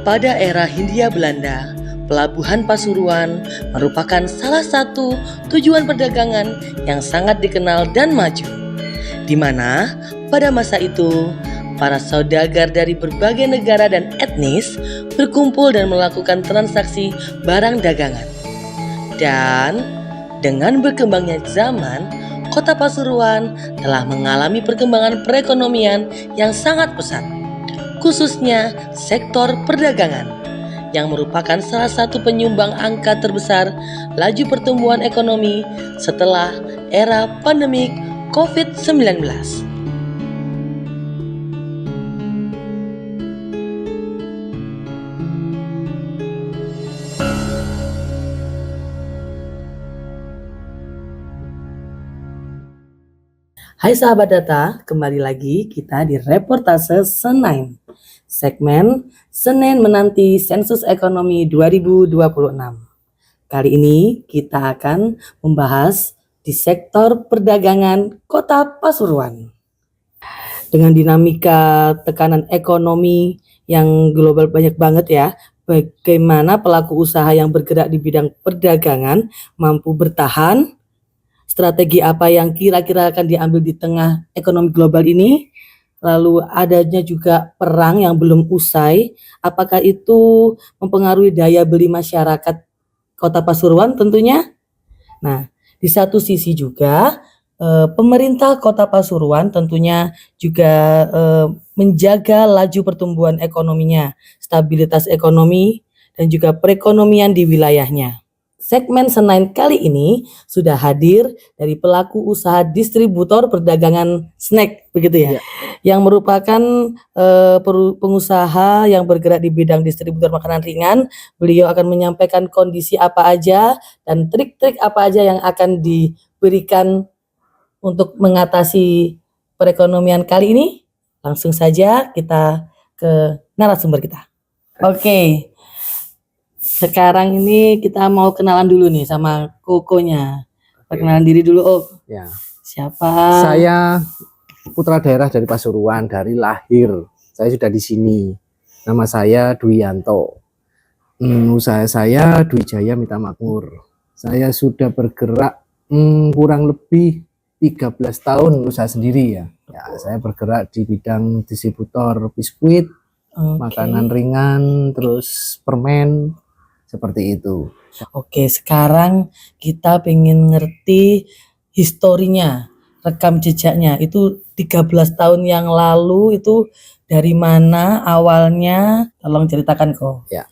Pada era Hindia Belanda, Pelabuhan Pasuruan merupakan salah satu tujuan perdagangan yang sangat dikenal dan maju, di mana pada masa itu para saudagar dari berbagai negara dan etnis berkumpul dan melakukan transaksi barang dagangan. Dan dengan berkembangnya zaman, Kota Pasuruan telah mengalami perkembangan perekonomian yang sangat pesat, khususnya sektor perdagangan, yang merupakan salah satu penyumbang angka terbesar laju pertumbuhan ekonomi setelah era pandemik COVID-19. Hai sahabat data, kembali lagi kita di reportase Senain. Segmen Senin menanti sensus ekonomi 2026. Kali ini kita akan membahas di sektor perdagangan Kota Pasuruan. Dengan dinamika tekanan ekonomi yang global banyak banget ya, bagaimana pelaku usaha yang bergerak di bidang perdagangan mampu bertahan? Strategi apa yang kira-kira akan diambil di tengah ekonomi global ini? Lalu adanya juga perang yang belum usai, apakah itu mempengaruhi daya beli masyarakat Kota Pasuruan tentunya? Nah, di satu sisi juga pemerintah Kota Pasuruan tentunya juga menjaga laju pertumbuhan ekonominya, stabilitas ekonomi, dan juga perekonomian di wilayahnya. Segmen Senain kali ini sudah hadir dari pelaku usaha distributor perdagangan snack, begitu ya, yang merupakan pengusaha yang bergerak di bidang distributor makanan ringan. Beliau akan menyampaikan kondisi apa aja dan trik-trik apa aja yang akan diberikan untuk mengatasi perekonomian kali ini. Langsung saja kita ke narasumber kita. Oke. Sekarang ini kita mau kenalan dulu nih sama kokonya. Perkenalan diri dulu, Om. Ya. Siapa? Saya putra daerah dari Pasuruan, dari lahir. Saya sudah di sini. Nama saya Dwi Yanto. Usaha saya Dwi Jaya Mitra Makmur. Saya sudah bergerak kurang lebih 13 tahun usaha sendiri ya. Saya bergerak di bidang distributor biskuit, makanan ringan, terus permen, seperti itu. Oke, sekarang kita pengen ngerti historinya, rekam jejaknya. Itu 13 tahun yang lalu itu dari mana awalnya? Tolong ceritakan kok. Ya,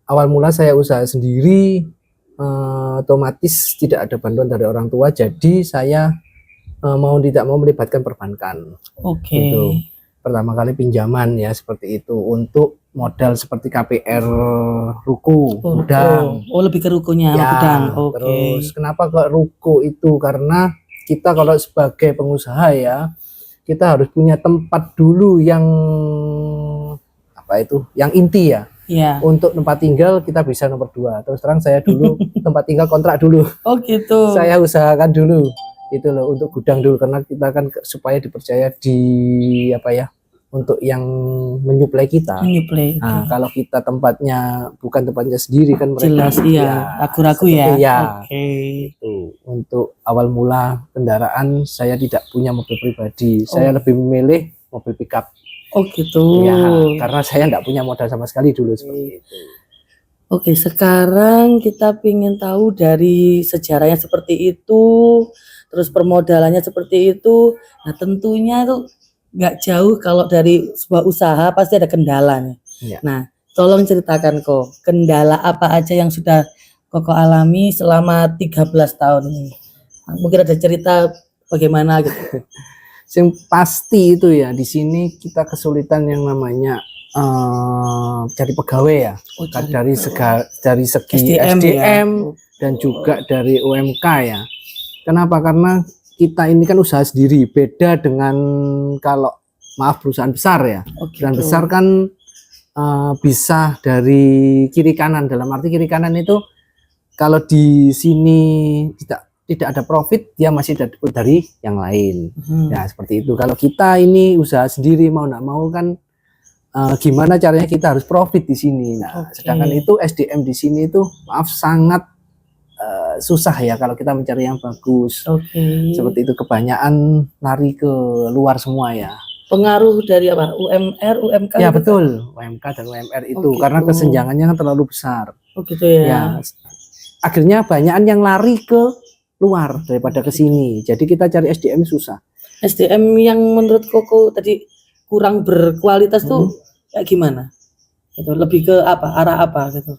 awal mula saya usaha sendiri, otomatis tidak ada bantuan dari orang tua, jadi saya mau tidak mau melibatkan perbankan. Oke. Gitu. Pertama kali pinjaman ya seperti itu untuk modal seperti KPR ruko, gudang. Oh, lebih ke rukonya, ya, gudang. Oke. Terus kenapa kok ruko itu? Karena kita kalau sebagai pengusaha ya, kita harus punya tempat dulu yang apa itu? Yang inti ya. Iya. Untuk tempat tinggal kita bisa nomor 2. Terus terang saya dulu tempat tinggal kontrak dulu. Oh gitu. Saya usahakan dulu. Itu loh untuk gudang dulu karena kita kan supaya dipercaya di apa ya? Untuk yang menyuplai kita. Nah, kalau kita tempatnya bukan tempatnya sendiri kan mereka jelas iya, ragu-ragu ya. Oke. Itu untuk awal mula kendaraan saya tidak punya mobil pribadi. Saya lebih memilih mobil pickup. Oh gitu. Ya, karena saya tidak punya modal sama sekali dulu seperti itu. Oke, sekarang kita ingin tahu dari sejarahnya seperti itu, terus permodalannya seperti itu. Nah, tentunya tuh nggak jauh kalau dari sebuah usaha pasti ada kendalanya. Ya. Nah, tolong ceritakan kok, kendala apa aja yang sudah Koko alami selama 13 tahun ini. Mungkin ada cerita bagaimana gitu. Yang pasti itu ya, di sini kita kesulitan yang namanya cari pegawai ya. Dari segi SDM ya. Dan juga dari UMK ya. Kenapa? Karena kita ini kan usaha sendiri, beda dengan kalau maaf perusahaan besar ya. Perusahaan besar kan bisa dari kiri kanan, dalam arti kiri kanan itu kalau di sini tidak ada profit, dia masih dapat dari yang lain. Ya seperti itu. Kalau kita ini usaha sendiri mau nggak mau kan gimana caranya kita harus profit di sini. Nah, sedangkan itu SDM di sini itu maaf sangat susah ya kalau kita mencari yang bagus. Seperti itu, kebanyakan lari ke luar semua ya. Pengaruh dari apa? UMR, UMK? Ya betul, UMK dan UMR itu karena kesenjangannya kan terlalu besar. Oh gitu ya. Akhirnya banyakan yang lari ke luar daripada ke sini. Jadi kita cari SDM susah. SDM yang menurut Koko tadi kurang berkualitas tuh kayak gimana? Itu lebih ke apa? Arah apa gitu?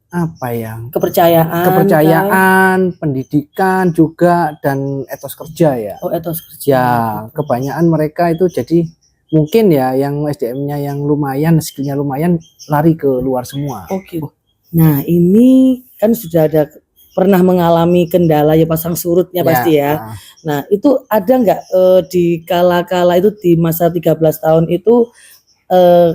Apa ya? Kepercayaan, pendidikan juga, dan etos kerja ya. Oh, etos kerja. Ya, kebanyakan mereka itu jadi mungkin ya yang SDM-nya yang lumayan, skill-nya lumayan, lari ke luar semua. Oke. Nah, ini kan sudah ada pernah mengalami kendala ya pasang surutnya pasti ya. Nah, itu ada nggak di kala-kala itu di masa 13 tahun itu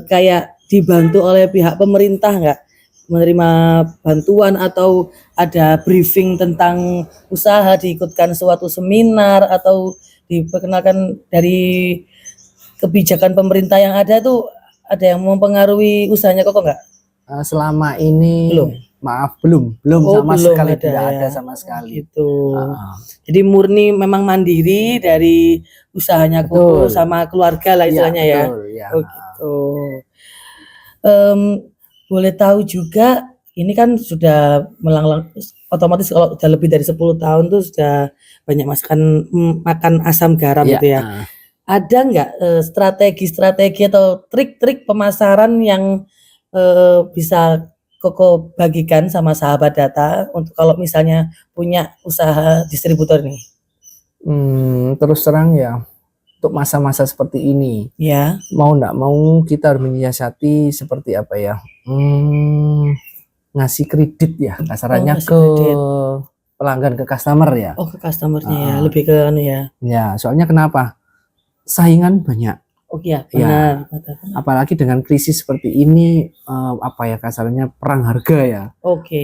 kayak dibantu oleh pihak pemerintah nggak? Menerima bantuan atau ada briefing tentang usaha, diikutkan suatu seminar atau diperkenalkan dari kebijakan pemerintah yang ada itu ada yang mempengaruhi usahanya Koko nggak? Selama ini belum sama sekali, tidak ada sama sekali. Gitu. Jadi murni memang mandiri dari usahanya Koko sama keluarga lah istilahnya ya. Oh gitu. Boleh tahu juga ini kan sudah melanglang, otomatis kalau sudah lebih dari 10 tahun tuh sudah banyak makan asam garam gitu ya. Ada nggak strategi-strategi atau trik-trik pemasaran yang bisa Koko bagikan sama sahabat data untuk kalau misalnya punya usaha distributor nih? Terus terang ya, untuk masa-masa seperti ini, mau nggak mau kita harus menyiasati seperti apa ya? Ngasih kredit ya, kasarannya ke pelanggan, ke customer ya. Oh, ke customernya ya, lebih ke ya. Ya, soalnya kenapa? Saingan banyak. Oh iya, benar. Apalagi dengan krisis seperti ini, apa ya kasarannya, perang harga ya.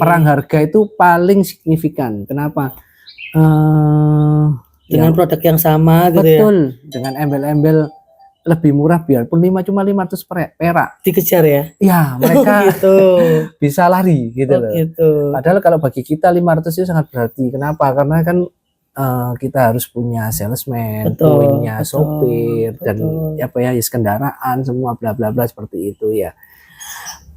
Perang harga itu paling signifikan. Kenapa? Dengan produk yang sama gitu ya. Betul, dengan embel-embel lebih murah biarpun cuma 500 perak. Dikejar ya? Ya, mereka gitu. bisa lari gitu loh. Gitu. Padahal kalau bagi kita 500 itu sangat berarti. Kenapa? Karena kan kita harus punya salesman, punya sopir, dan apa ya, kendaraan semua bla bla bla seperti itu ya.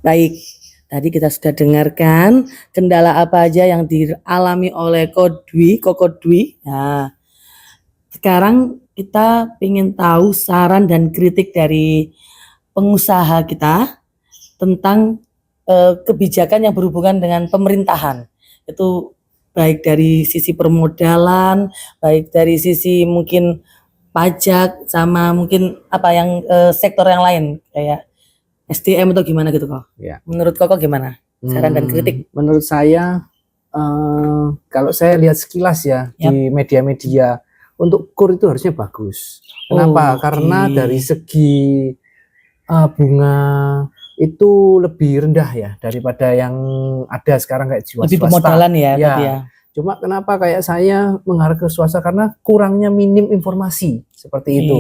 Baik, tadi kita sudah dengarkan kendala apa aja yang dialami oleh Koko Dwi. Nah, sekarang kita ingin tahu saran dan kritik dari pengusaha kita tentang kebijakan yang berhubungan dengan pemerintahan. Itu baik dari sisi permodalan, baik dari sisi mungkin pajak, sama mungkin apa yang sektor yang lain kayak SDM atau gimana gitu kok. Menurut Koko gimana saran dan kritik? Menurut saya, kalau saya lihat sekilas ya di media-media, untuk KUR itu harusnya bagus. Kenapa? Karena dari segi bunga itu lebih rendah ya daripada yang ada sekarang kayak jiwa swasta. Lebih pemodalan ya. Cuma kenapa kayak saya mengarah ke swasta karena kurangnya minim informasi seperti itu.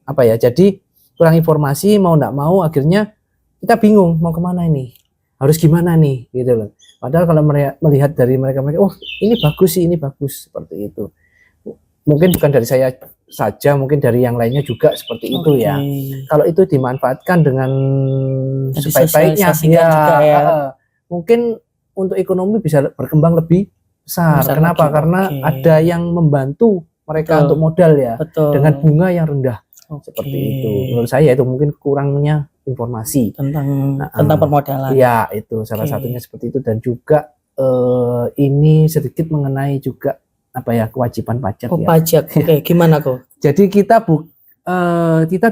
Apa ya? Jadi kurang informasi, mau nggak mau akhirnya kita bingung mau kemana ini, harus gimana nih gitu loh. Padahal kalau melihat dari mereka, oh ini bagus sih, ini bagus, seperti itu. Mungkin bukan dari saya saja, mungkin dari yang lainnya juga seperti itu ya. Kalau itu dimanfaatkan dengan sebaik-baiknya ya, mungkin untuk ekonomi bisa berkembang lebih besar. Kenapa? Karena ada yang membantu mereka untuk modal ya, dengan bunga yang rendah. Seperti itu. Menurut saya itu mungkin kurangnya informasi tentang permodalan. Ya, itu salah satunya seperti itu. Dan juga ini sedikit mengenai juga apa ya, kewajiban pajak ya. Pajak. Gimana kok? Jadi kita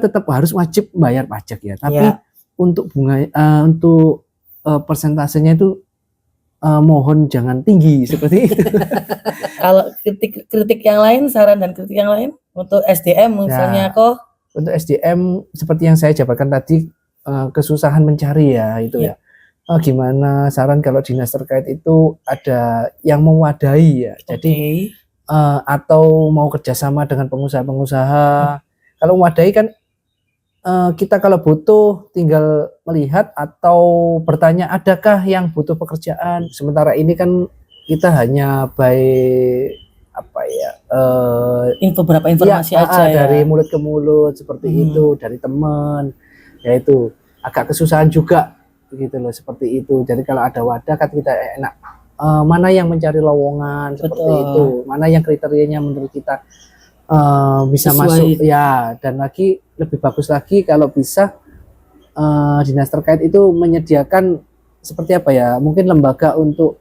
tetap harus wajib bayar pajak ya. Tapi untuk bunga untuk persentasenya itu mohon jangan tinggi seperti itu. Kalau kritik yang lain, saran dan kritik yang lain untuk SDM misalnya kok. Untuk SDM seperti yang saya jabarkan tadi, kesusahan mencari ya itu ya. Gimana saran kalau dinas terkait itu ada yang mewadahi ya. Jadi atau mau kerjasama dengan pengusaha-pengusaha, Kalau mewadai kan kita kalau butuh tinggal melihat atau bertanya adakah yang butuh pekerjaan. Sementara ini kan kita hanya by apa ya beberapa informasi aja ya. dari mulut ke mulut seperti itu, dari teman, yaitu agak kesusahan juga gitu loh, seperti itu. Jadi kalau ada wadah kan kita enak mana yang mencari lowongan seperti itu, mana yang kriterianya menurut kita bisa Sesuai. masuk ya. Dan lagi lebih bagus lagi kalau bisa dinas terkait itu menyediakan seperti apa ya, mungkin lembaga untuk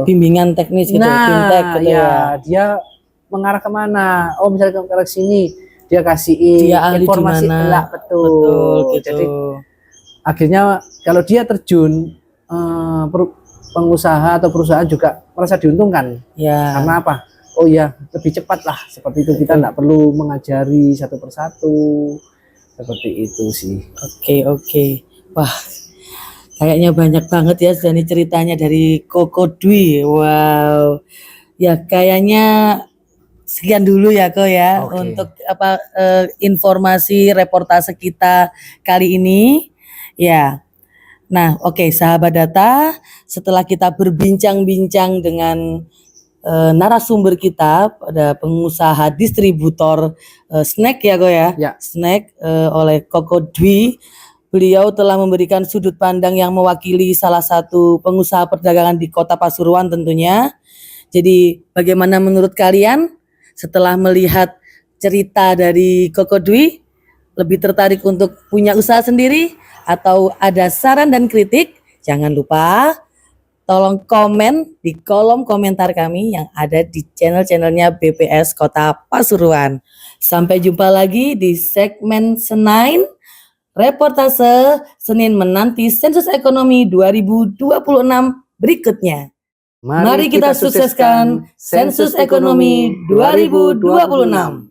bimbingan teknis gitu, fintech gitu ya. Dia mengarah kemana? Oh, misalnya ke arah sini, dia kasih informasi lah, betul. Gitu. Jadi akhirnya kalau dia terjun pengusaha atau perusahaan juga merasa diuntungkan. Ya. Karena apa? Oh ya, lebih cepat lah seperti itu. Kita nggak perlu mengajari satu persatu seperti itu sih. Oke. Wah, kayaknya banyak banget ya Dani ceritanya dari Koko Dwi. Wow. Ya kayaknya sekian dulu ya Ko ya untuk informasi reportase kita kali ini. Ya. Nah, sahabat data, setelah kita berbincang-bincang dengan narasumber kita, ada pengusaha distributor snack ya Ko ya. Snack oleh Koko Dwi. Beliau telah memberikan sudut pandang yang mewakili salah satu pengusaha perdagangan di Kota Pasuruan tentunya. Jadi bagaimana menurut kalian setelah melihat cerita dari Koko Dwi? Lebih tertarik untuk punya usaha sendiri atau ada saran dan kritik? Jangan lupa tolong komen di kolom komentar kami yang ada di channelnya BPS Kota Pasuruan. Sampai jumpa lagi di segmen Senain. Reportase Senin menanti sensus ekonomi 2026 berikutnya. Mari kita sukseskan sensus ekonomi 2026.